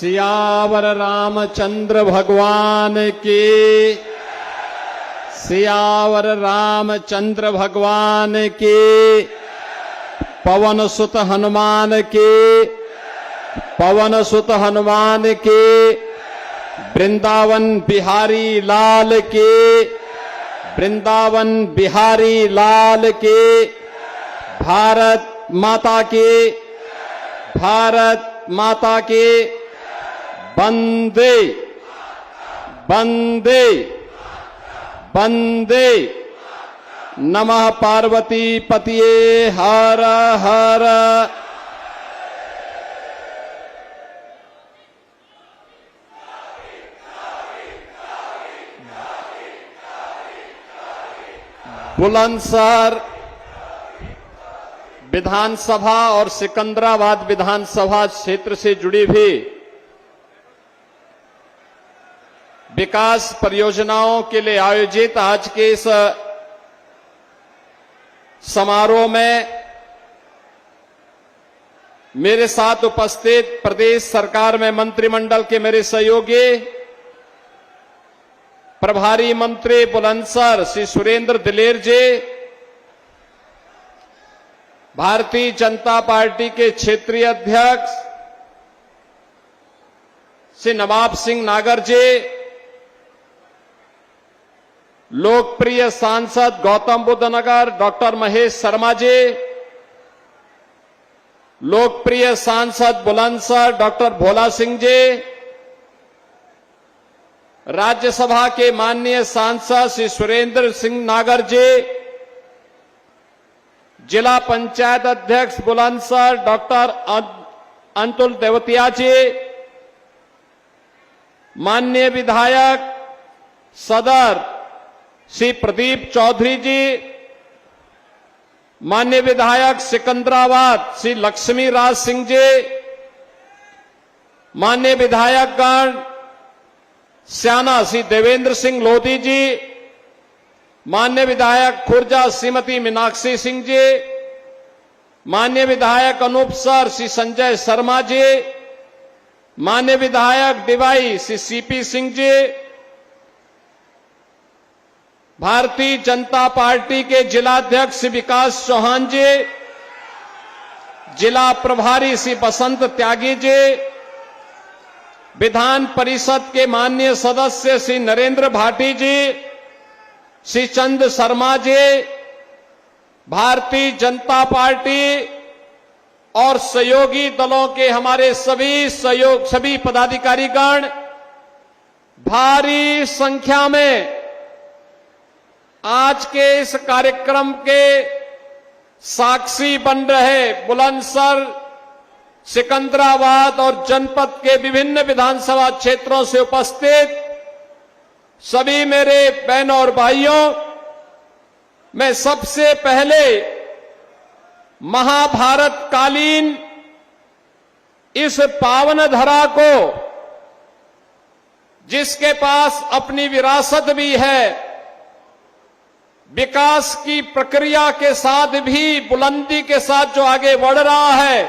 सियावर रामचंद्र भगवान की, सियावर रामचंद्र भगवान की, पवन सुत हनुमान की, पवन सुत हनुमान की, वृंदावन बिहारी लाल की, वृंदावन बिहारी लाल की, भारत माता की, भारत माता की, वंदे वंदे वंदे। नमः पार्वती पतिये हर हर। बुलंदशहर विधानसभा और सिकंदराबाद विधानसभा क्षेत्र से जुड़ी भी विकास परियोजनाओं के लिए आयोजित आज के इस समारोह में मेरे साथ उपस्थित प्रदेश सरकार में मंत्रिमंडल के मेरे सहयोगी प्रभारी मंत्री बुलंदशहर श्री सुरेंद्र दिलेर जी, भारतीय जनता पार्टी के क्षेत्रीय अध्यक्ष श्री नवाब सिंह नागर जी, लोकप्रिय सांसद गौतम बुद्ध नगर डॉक्टर महेश शर्मा जी, लोकप्रिय सांसद बुलंदशहर डॉक्टर भोला सिंह जी, राज्यसभा के माननीय सांसद श्री सुरेंद्र सिंह नागर जी, जिला पंचायत अध्यक्ष बुलंदशहर डॉक्टर अंतुल देवतिया जी, माननीय विधायक सदर श्री प्रदीप चौधरी जी, माननीय विधायक सिकंदराबाद श्री लक्ष्मी राज सिंह जी, माननीय विधायकगण स्याना श्री देवेंद्र सिंह लोधी जी, माननीय विधायक खुर्जा श्रीमती मीनाक्षी सिंह जी, माननीय विधायक अनूपसर श्री संजय शर्मा जी, माननीय विधायक डिवाई श्री सीपी सिंह जी, भारतीय जनता पार्टी के जिलाध्यक्ष श्री विकास चौहान जी, जिला प्रभारी श्री बसंत त्यागी जी, विधान परिषद के माननीय सदस्य श्री नरेंद्र भाटी जी, श्री चंद शर्मा जी, भारतीय जनता पार्टी और सहयोगी दलों के हमारे सभी पदाधिकारीगण, भारी संख्या में आज के इस कार्यक्रम के साक्षी बन रहे बुलंदशहर, सिकंदराबाद और जनपद के विभिन्न विधानसभा क्षेत्रों से उपस्थित सभी मेरे बहनों और भाइयों, मैं सबसे पहले महाभारत कालीन इस पावन धरा को, जिसके पास अपनी विरासत भी है, विकास की प्रक्रिया के साथ भी बुलंदी के साथ जो आगे बढ़ रहा है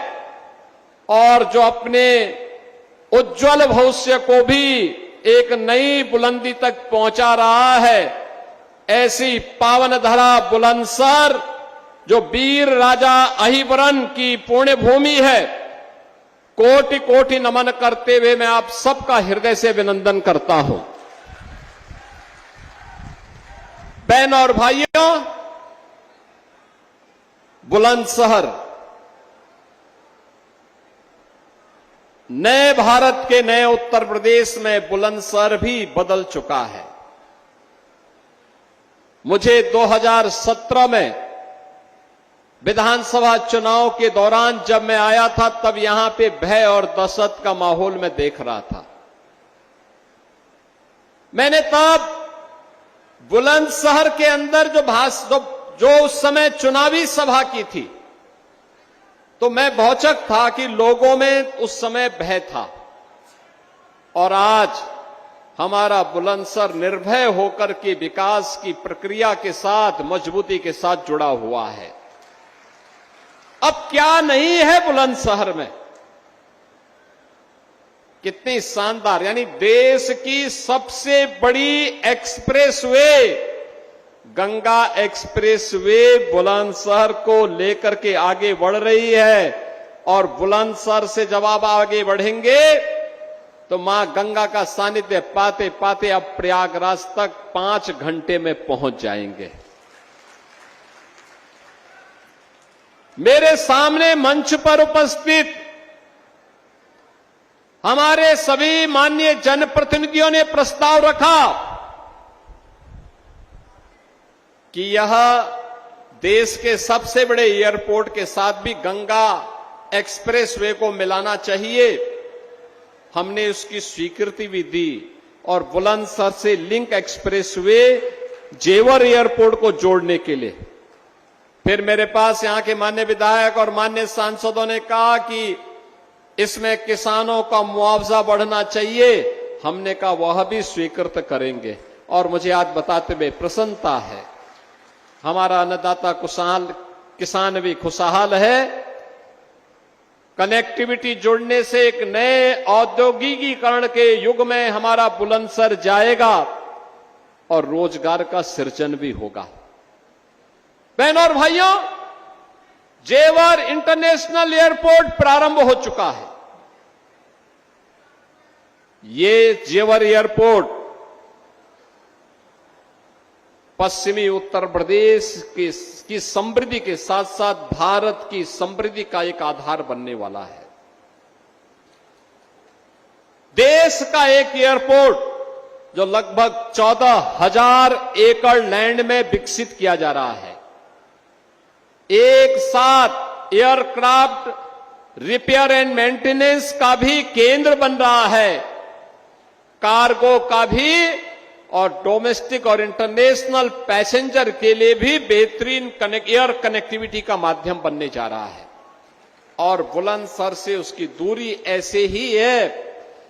और जो अपने उज्जवल भविष्य को भी एक नई बुलंदी तक पहुंचा रहा है, ऐसी पावन धरा बुलंदशहर जो वीर राजा अहिवरन की पुण्य भूमि है, कोटि कोटि नमन करते हुए मैं आप सबका हृदय से अभिनंदन करता हूं। बहनों और भाइयों, बुलंदशहर नए भारत के नए उत्तर प्रदेश में बुलंदशहर भी बदल चुका है। मुझे 2017 में विधानसभा चुनाव के दौरान जब मैं आया था, तब यहां पे भय और दहशत का माहौल मैं देख रहा था। मैंने तब बुलंदशहर के अंदर जो उस समय चुनावी सभा की थी, तो मैं भौचक था कि लोगों में उस समय भय था। और आज हमारा बुलंदशहर निर्भय होकर के विकास की प्रक्रिया के साथ मजबूती के साथ जुड़ा हुआ है। अब क्या नहीं है बुलंदशहर में? कितनी शानदार, यानी देश की सबसे बड़ी एक्सप्रेसवे गंगा एक्सप्रेसवे बुलंदशहर को लेकर के आगे बढ़ रही है। और बुलंदशहर से जब आप आगे बढ़ेंगे तो मां गंगा का सानिध्य पाते पाते अब प्रयागराज तक 5 घंटे में पहुंच जाएंगे। मेरे सामने मंच पर उपस्थित हमारे सभी माननीय जनप्रतिनिधियों ने प्रस्ताव रखा कि यह देश के सबसे बड़े एयरपोर्ट के साथ भी गंगा एक्सप्रेसवे को मिलाना चाहिए। हमने उसकी स्वीकृति भी दी और बुलंदशहर से लिंक एक्सप्रेसवे जेवर एयरपोर्ट को जोड़ने के लिए फिर मेरे पास यहां के माननीय विधायक और माननीय सांसदों ने कहा कि इसमें किसानों का मुआवजा बढ़ना चाहिए। हमने कहा वह भी स्वीकृत करेंगे। और मुझे आज बताते हुए प्रसन्नता है, हमारा अन्नदाता किसान भी खुशहाल है। कनेक्टिविटी जुड़ने से एक नए औद्योगिकीकरण के युग में हमारा बुलंदशहर जाएगा और रोजगार का सृजन भी होगा। बहनों और भाइयों, जेवर इंटरनेशनल एयरपोर्ट प्रारंभ हो चुका है। ये जेवर एयरपोर्ट पश्चिमी उत्तर प्रदेश की समृद्धि के साथ साथ भारत की समृद्धि का एक आधार बनने वाला है। देश का एक एयरपोर्ट जो लगभग 14,000 एकड़ लैंड में विकसित किया जा रहा है। एक साथ एयरक्राफ्ट रिपेयर एंड मेंटेनेंस का भी केंद्र बन रहा है, कार्गो का भी और डोमेस्टिक और इंटरनेशनल पैसेंजर के लिए भी बेहतरीन एयर कनेक्टिविटी का माध्यम बनने जा रहा है। और बुलंदशहर से उसकी दूरी ऐसे ही है,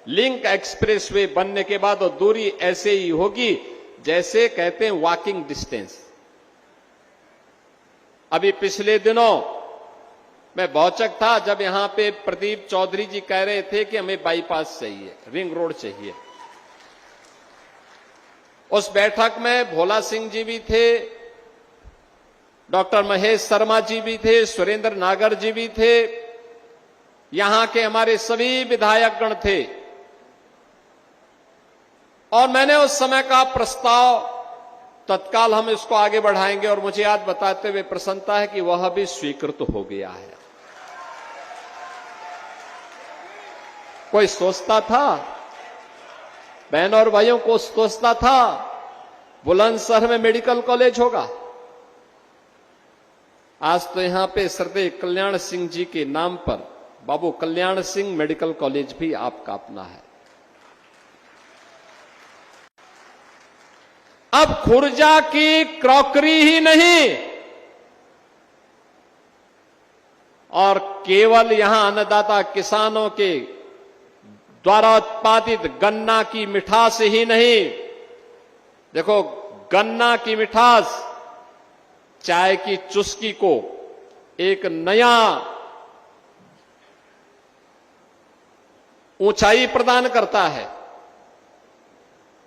लिंक एक्सप्रेसवे बनने के बाद वो दूरी ऐसे ही होगी जैसे कहते हैं वॉकिंग डिस्टेंस। अभी पिछले दिनों मैं भौचक था जब यहां पे प्रदीप चौधरी जी कह रहे थे कि हमें बाईपास चाहिए, रिंग रोड चाहिए। उस बैठक में भोला सिंह जी भी थे, डॉक्टर महेश शर्मा जी भी थे, सुरेंद्र नागर जी भी थे, यहां के हमारे सभी विधायकगण थे। और मैंने उस समय का प्रस्ताव तत्काल हम इसको आगे बढ़ाएंगे और मुझे आज बताते हुए प्रसन्नता है कि वह भी स्वीकृत हो गया है। कोई सोचता था, बहनों और भाइयों को सोचता था बुलंदशहर में मेडिकल कॉलेज होगा? आज तो यहां पे श्रद्धेय कल्याण सिंह जी के नाम पर बाबू कल्याण सिंह मेडिकल कॉलेज भी आपका अपना है। अब खुर्जा की क्रॉकरी ही नहीं और केवल यहां अन्नदाता किसानों के द्वारा उत्पादित गन्ना की मिठास ही नहीं, देखो गन्ना की मिठास चाय की चुस्की को एक नया ऊंचाई प्रदान करता है,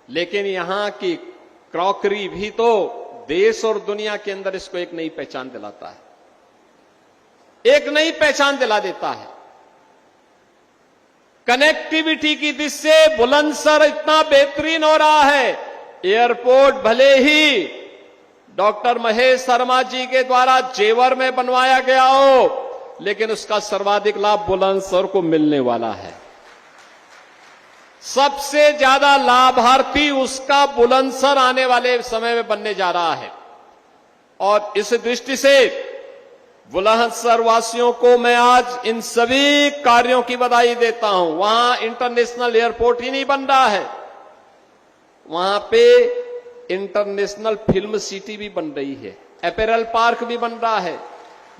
लेकिन यहां की क्रॉकरी भी तो देश और दुनिया के अंदर इसको एक नई पहचान दिलाता है, एक नई पहचान दिला देता है। कनेक्टिविटी की दृष्टि से बुलंदशहर इतना बेहतरीन हो रहा है। एयरपोर्ट भले ही डॉक्टर महेश शर्मा जी के द्वारा जेवर में बनवाया गया हो, लेकिन उसका सर्वाधिक लाभ बुलंदशहर को मिलने वाला है। सबसे ज्यादा लाभार्थी उसका बुलंदशहर आने वाले समय में बनने जा रहा है। और इस दृष्टि से बुलंदशहर वासियों को मैं आज इन सभी कार्यों की बधाई देता हूं। वहां इंटरनेशनल एयरपोर्ट ही नहीं बन रहा है, वहां पे इंटरनेशनल फिल्म सिटी भी बन रही है, अपैरल पार्क भी बन रहा है,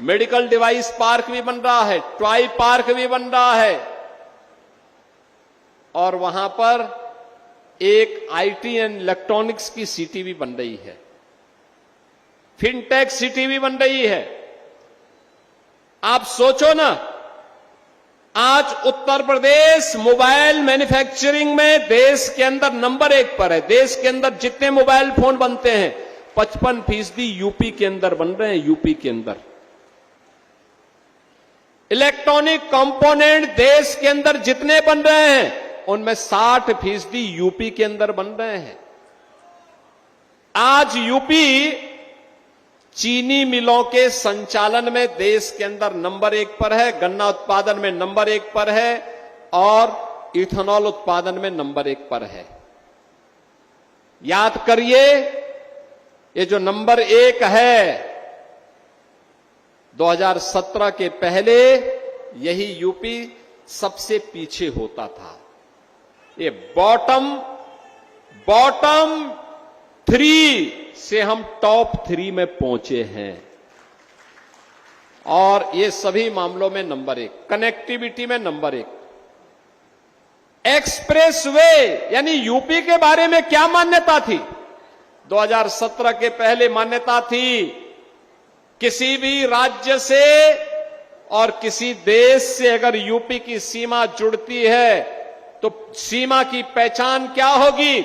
मेडिकल डिवाइस पार्क भी बन रहा है, टॉय पार्क भी बन रहा है और वहां पर एक आईटी एंड इलेक्ट्रॉनिक्स की सिटी भी बन रही है, फिनटेक सिटी भी बन रही है। आप सोचो ना, आज उत्तर प्रदेश मोबाइल मैन्युफैक्चरिंग में देश के अंदर नंबर 1 पर है। देश के अंदर जितने मोबाइल फोन बनते हैं 55% यूपी के अंदर बन रहे हैं। यूपी के अंदर इलेक्ट्रॉनिक कंपोनेंट देश के अंदर जितने बन रहे हैं उनमें 60% यूपी के अंदर बन रहे हैं। आज यूपी चीनी मिलों के संचालन में देश के अंदर नंबर 1 पर है, गन्ना उत्पादन में नंबर 1 पर है और इथेनॉल उत्पादन में नंबर 1 पर है। याद करिए, ये जो नंबर 1 है 2017 के पहले यही यूपी सबसे पीछे होता था। ये बॉटम 3 से हम टॉप 3 में पहुंचे हैं और ये सभी मामलों में नंबर 1, कनेक्टिविटी में नंबर 1। एक्सप्रेसवे यानी यूपी के बारे में क्या मान्यता थी? 2017 के पहले मान्यता थी किसी भी राज्य से और किसी देश से अगर यूपी की सीमा जुड़ती है तो सीमा की पहचान क्या होगी?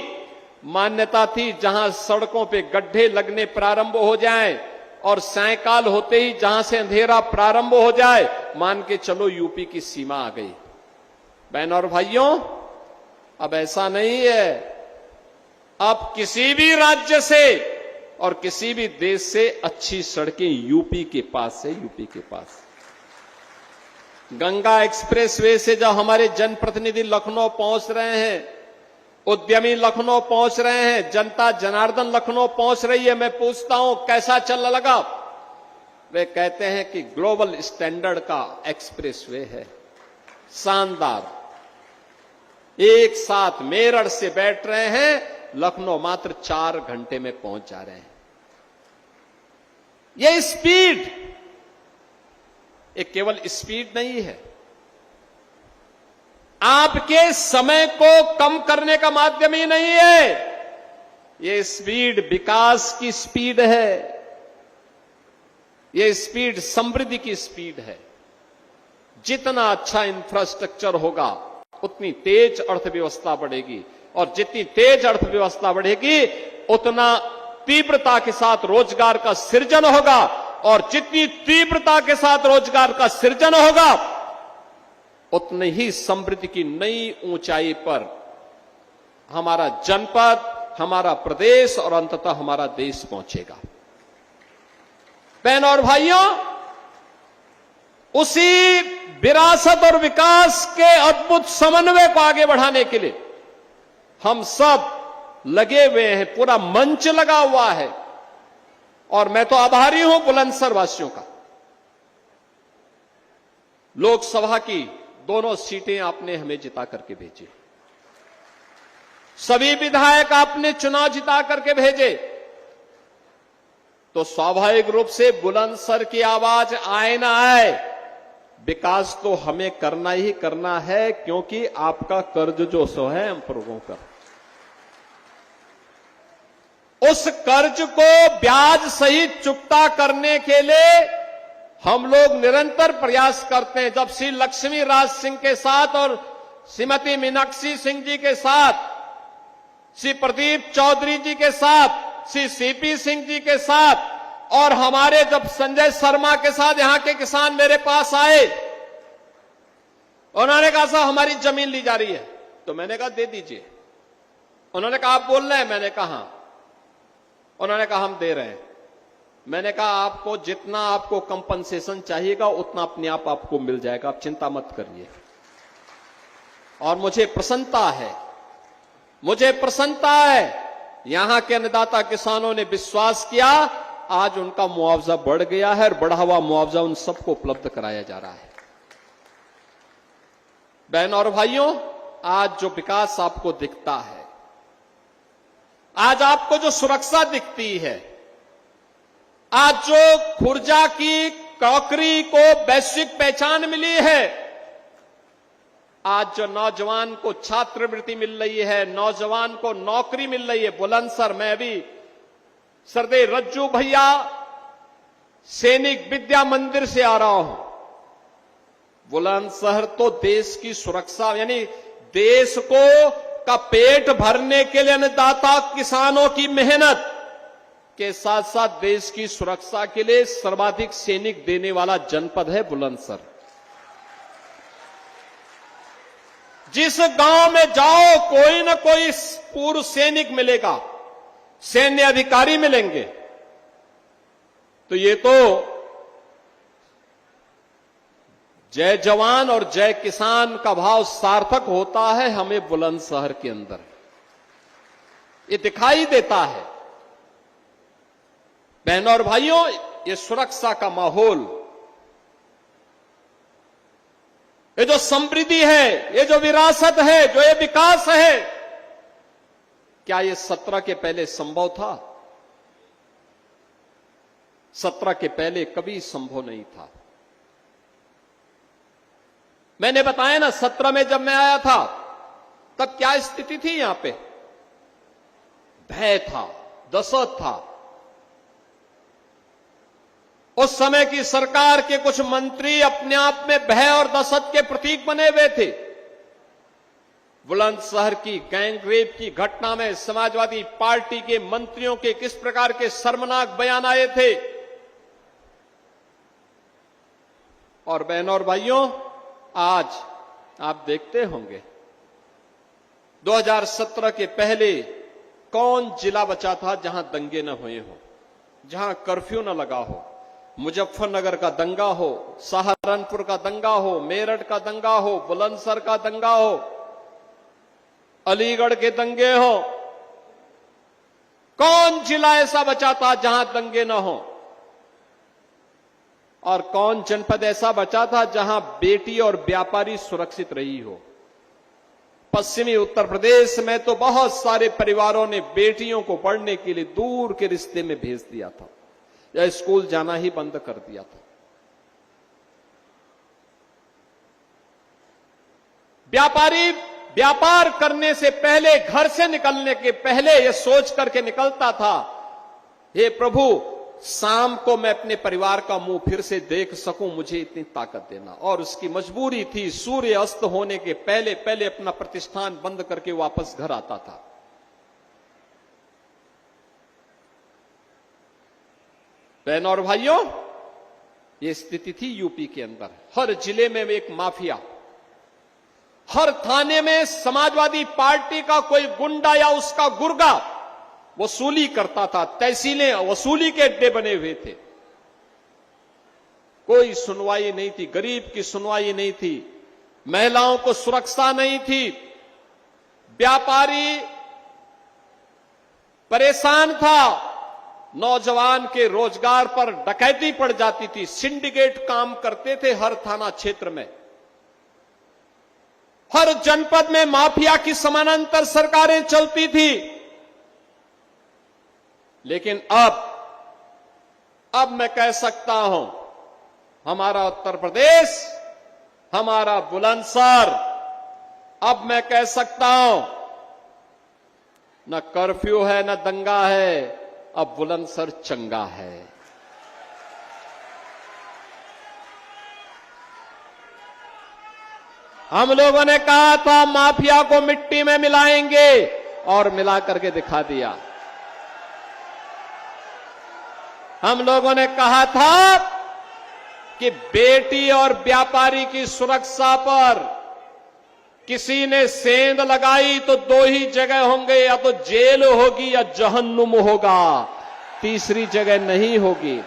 मान्यता थी जहां सड़कों पे गड्ढे लगने प्रारंभ हो जाएं और सायकाल होते ही जहां से अंधेरा प्रारंभ हो जाए, मान के चलो यूपी की सीमा आ गई। बहनों और भाइयों, अब ऐसा नहीं है। अब किसी भी राज्य से और किसी भी देश से अच्छी सड़कें यूपी के पास है। यूपी के पास गंगा एक्सप्रेसवे से जब हमारे जनप्रतिनिधि लखनऊ पहुंच रहे हैं, उद्यमी लखनऊ पहुंच रहे हैं, जनता जनार्दन लखनऊ पहुंच रही है, मैं पूछता हूं कैसा चल लगा? वे कहते हैं कि ग्लोबल स्टैंडर्ड का एक्सप्रेसवे है, शानदार। एक साथ मेरठ से बैठ रहे हैं, लखनऊ मात्र 4 घंटे में पहुंच जा रहे हैं। ये स्पीड, ये केवल स्पीड नहीं है, आपके समय को कम करने का माध्यम ही नहीं है। ये स्पीड विकास की स्पीड है, ये स्पीड समृद्धि की स्पीड है। जितना अच्छा इंफ्रास्ट्रक्चर होगा उतनी तेज अर्थव्यवस्था बढ़ेगी और जितनी तेज अर्थव्यवस्था बढ़ेगी उतना तीव्रता के साथ रोजगार का सृजन होगा और जितनी तीव्रता के साथ रोजगार का सृजन होगा उतनी ही समृद्धि की नई ऊंचाई पर हमारा जनपद, हमारा प्रदेश और अंततः हमारा देश पहुंचेगा। बहनों और भाइयों, उसी विरासत और विकास के अद्भुत समन्वय को आगे बढ़ाने के लिए हम सब लगे हुए हैं, पूरा मंच लगा हुआ है और मैं तो आभारी हूं बुलंदशहर वासियों का। लोकसभा की दोनों सीटें आपने हमें जिता करके भेजी, सभी विधायक आपने चुनाव जिता करके भेजे, तो स्वाभाविक रूप से बुलंदशहर की आवाज आए ना आए, विकास तो हमें करना ही करना है, क्योंकि आपका कर्ज जो सो है हम लोगों का, उस कर्ज को ब्याज सहित चुकता करने के लिए हम लोग निरंतर प्रयास करते हैं। जब श्री लक्ष्मी राज सिंह के साथ और श्रीमती मीनाक्षी सिंह जी के साथ, श्री प्रदीप चौधरी जी के साथ, श्री सीपी सिंह जी के साथ और हमारे जब संजय शर्मा के साथ यहां के किसान मेरे पास आए, उन्होंने कहा साहब हमारी जमीन ली जा रही है, तो मैंने कहा दे दीजिए। उन्होंने कहा आप बोल रहे हैं? मैंने कहा, उन्होंने कहा हम दे रहे हैं। मैंने कहा आपको जितना आपको कंपनसेशन चाहिएगा उतना अपने आप आपको मिल जाएगा, आप चिंता मत करिए। और मुझे प्रसन्नता है, यहां के अन्नदाता किसानों ने विश्वास किया, आज उनका मुआवजा बढ़ गया है और बढ़ा हुआ मुआवजा उन सबको उपलब्ध कराया जा रहा है। बहनों और भाइयों, आज जो विकास आपको दिखता है, आज आपको जो सुरक्षा दिखती है, आज जो खुर्जा की क्रॉकरी को वैश्विक पहचान मिली है, आज जो नौजवान को छात्रवृत्ति मिल रही है, नौजवान को नौकरी मिल रही है, बुलंदशहर में भी सरदे रज्जू भैया सैनिक विद्या मंदिर से आ रहा हूं, बुलंदशहर तो देश की सुरक्षा यानी देश को का पेट भरने के लिए अन्नदाता किसानों की मेहनत के साथ साथ देश की सुरक्षा के लिए सर्वाधिक सैनिक देने वाला जनपद है बुलंदशहर। जिस गांव में जाओ कोई न कोई पूर्व सैनिक मिलेगा, सैन्य अधिकारी मिलेंगे। तो ये तो जय जवान और जय किसान का भाव सार्थक होता है हमें बुलंदशहर के अंदर, ये दिखाई देता है। बहनों और भाइयों, ये सुरक्षा का माहौल, ये जो समृद्धि है, ये जो विरासत है, जो ये विकास है, क्या ये 17 के पहले संभव था? 17 के पहले कभी संभव नहीं था। मैंने बताया ना, 17 में जब मैं आया था तब क्या स्थिति थी यहां पे? भय था, दहशत था। उस समय की सरकार के कुछ मंत्री अपने आप में भय और दहशत के प्रतीक बने हुए थे। बुलंदशहर की गैंगरेप की घटना में समाजवादी पार्टी के मंत्रियों के किस प्रकार के शर्मनाक बयान आए थे। और बहनों और भाइयों, आज आप देखते होंगे 2017 के पहले कौन जिला बचा था जहां दंगे न हुए हो, जहां कर्फ्यू न लगा हो? मुजफ्फरनगर का दंगा हो, सहारनपुर का दंगा हो, मेरठ का दंगा हो, बुलंदशहर का दंगा हो, अलीगढ़ के दंगे हो, कौन जिला ऐसा बचा था जहां दंगे न हो? और कौन जनपद ऐसा बचा था जहां बेटी और व्यापारी सुरक्षित रही हो? पश्चिमी उत्तर प्रदेश में तो बहुत सारे परिवारों ने बेटियों को पढ़ने के लिए दूर के रिश्ते में भेज दिया था या स्कूल जाना ही बंद कर दिया था। व्यापारी व्यापार करने से पहले, घर से निकलने के पहले यह सोच करके निकलता था, हे प्रभु, शाम को मैं अपने परिवार का मुंह फिर से देख सकूं, मुझे इतनी ताकत देना। और उसकी मजबूरी थी, सूर्य अस्त होने के पहले पहले अपना प्रतिष्ठान बंद करके वापस घर आता था। बहनों और भाइयों, ये स्थिति थी यूपी के अंदर। हर जिले में एक माफिया, हर थाने में समाजवादी पार्टी का कोई गुंडा या उसका गुर्गा वसूली करता था। तहसीलें वसूली के अड्डे बने हुए थे। कोई सुनवाई नहीं थी, गरीब की सुनवाई नहीं थी, महिलाओं को सुरक्षा नहीं थी, व्यापारी परेशान था, नौजवान के रोजगार पर डकैती पड़ जाती थी, सिंडिकेट काम करते थे हर थाना क्षेत्र में, हर जनपद में माफिया की समानांतर सरकारें चलती थी। लेकिन अब मैं कह सकता हूं, हमारा उत्तर प्रदेश, हमारा बुलंदशहर, अब मैं कह सकता हूं, न कर्फ्यू है न दंगा है, अब बुलंदशहर चंगा है। हम लोगों ने कहा था माफिया को मिट्टी में मिलाएंगे और मिला करके दिखा दिया। हम लोगों ने कहा था कि बेटी और व्यापारी की सुरक्षा पर किसी ने सेंध लगाई तो 2 ही जगह होंगे, या तो जेल होगी या जहन्नुम होगा, तीसरी जगह नहीं होगी।